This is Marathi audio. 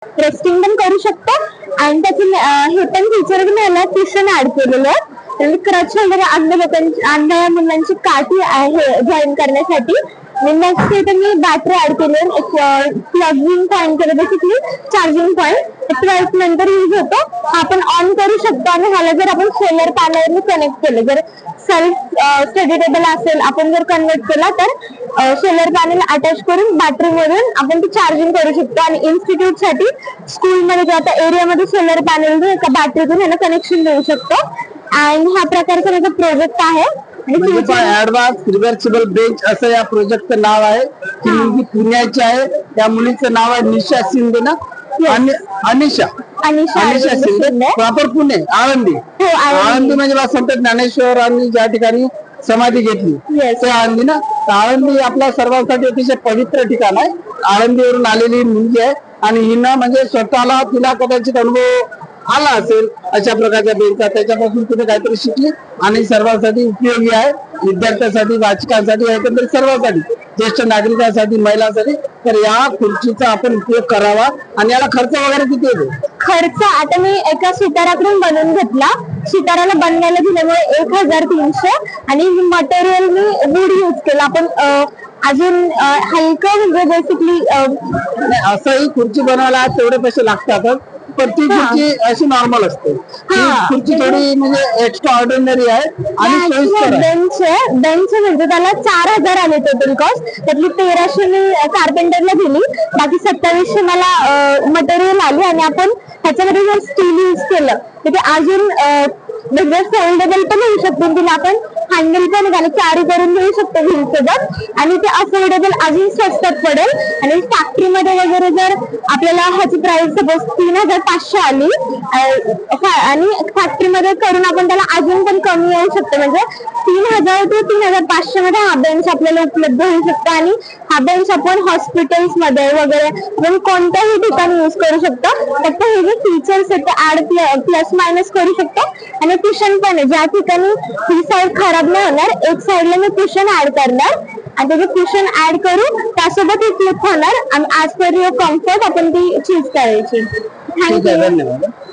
रेस्टिंग पण करू शकतो आणि त्याचे हे पण फीचर मला क्वेश्चन ऍड केलेलं आहे. क्रच वगैरे अंध मुलांची काठी आहे जॉईन करण्यासाठी. नेक्स्ट इथे मी बॅटरी ऍड केली, प्लगिंग पॉईंट केलं, बेसिकली चार्जिंग पॉईंट 12 नंतर यूज होतो. आपण ऑन करू शकतो आणि ह्याला जर आपण सोलर पॅनल कनेक्ट केलं, जर सेल्फ स्टडी टेबल असेल आपण जर कन्वर्ट केला तर सोलर पॅनल अटॅच करून बॅटरी मधून आपण ती चार्जिंग करू शकतो. आणि इन्स्टिट्यूट साठी स्कूलमध्ये किंवा आता एरियामध्ये सोलर पॅनल एका बॅटरीतून ह्याला कनेक्शन देऊ शकतो. आणि ह्या प्रकारचा माझा प्रोजेक्ट आहे. ऍडव्हान्स रिव्हर्सिबल बेंच असं या प्रोजेक्टचं नाव आहे. ती मुलगी पुण्याची आहे. त्या मुलीचं नाव आहे निशा शिंदे ना, अनिशा शिंदे, प्रॉपर पुणे, आळंदी. आळंदी म्हणजे संत ज्ञानेश्वरांनी ज्या ठिकाणी समाधी घेतली ते आळंदी ना. आळंदी आपल्या सर्वांसाठी अतिशय पवित्र ठिकाण आहे. आळंदीवरून आलेली मुलगी आहे आणि हिनं म्हणजे स्वतःला तिला कदाचित अनुभव आला असेल अशा प्रकारच्या बेंचचा, त्याच्यापासून तिने काहीतरी शिकली आणि सर्वांसाठी उपयोगी आहे. विद्यार्थ्यांसाठी, वाचकांसाठी, एकंदरीत सर्वांसाठी, ज्येष्ठ नागरिकांसाठी, महिलांसाठी. तर या खुर्चीचा आपण उपयोग करावा. आणि याला खर्च वगैरे किती येतो? खर्च आता मी एका सुताराकडून बनवून घेतला. सुताराला बनवायला दिल्यामुळे 1300 आणि मटेरियल मी वूड यूज केला. आपण अजून हलकं म्हणजे बेसिकली असंही खुर्ची बनवायला तेवढे पैसे लागतातच, पण ती खुर्ची अशी नॉर्मल असते. खुर्ची थोडी म्हणजे एक्स्ट्रा ऑर्डिनरी आहे आणि सोयीस्कर आहे. बेंच म्हणजे त्याला 4000 आले टोटल कॉस्ट. त्यातली 1300 मी कार्पेंटरला दिली, बाकी 2700 मला मटेरियल आली. आणि आपण ह्याच्यामध्ये जर स्टील यूज केलं तर ते अजून फोल्डेबल पण होऊ शकतो. तिला आपण हँडल पण त्याला कॅरी करून घेऊ शकतो व्हील सोबत आणि ते अफोर्डेबल अजून स्वस्तात पडेल. आणि फॅक्टरीमध्ये वगैरे जर आपल्याला ह्याची प्राइस सपोज 3500 आली आणि फॅक्टरीमध्ये करून आपण त्याला अजून पण कमी येऊ शकतो. म्हणजे 3000 ते 3500 मध्ये हा बेंच आपल्याला उपलब्ध होऊ शकतो. आणि हा बेंच आपण हॉस्पिटल्स मध्ये वगैरे आपण कोणत्याही ठिकाणी यूज करू शकतो. फक्त हे जे फीचर्स आहेत ते ऍड प्लस मायनस करू शकतो. आणि कुशन पण आहे, ज्या ठिकाणी ही साईड खराब नाही होणार, एक साईडला मी कुशन ऍड करणार आणि त्याचे कुशन ऍड करू, त्यासोबत ही क्लिप होणार आणि ऍज पर युअर कम्फर्ट आपण ती चूज करायची. थँक्यू.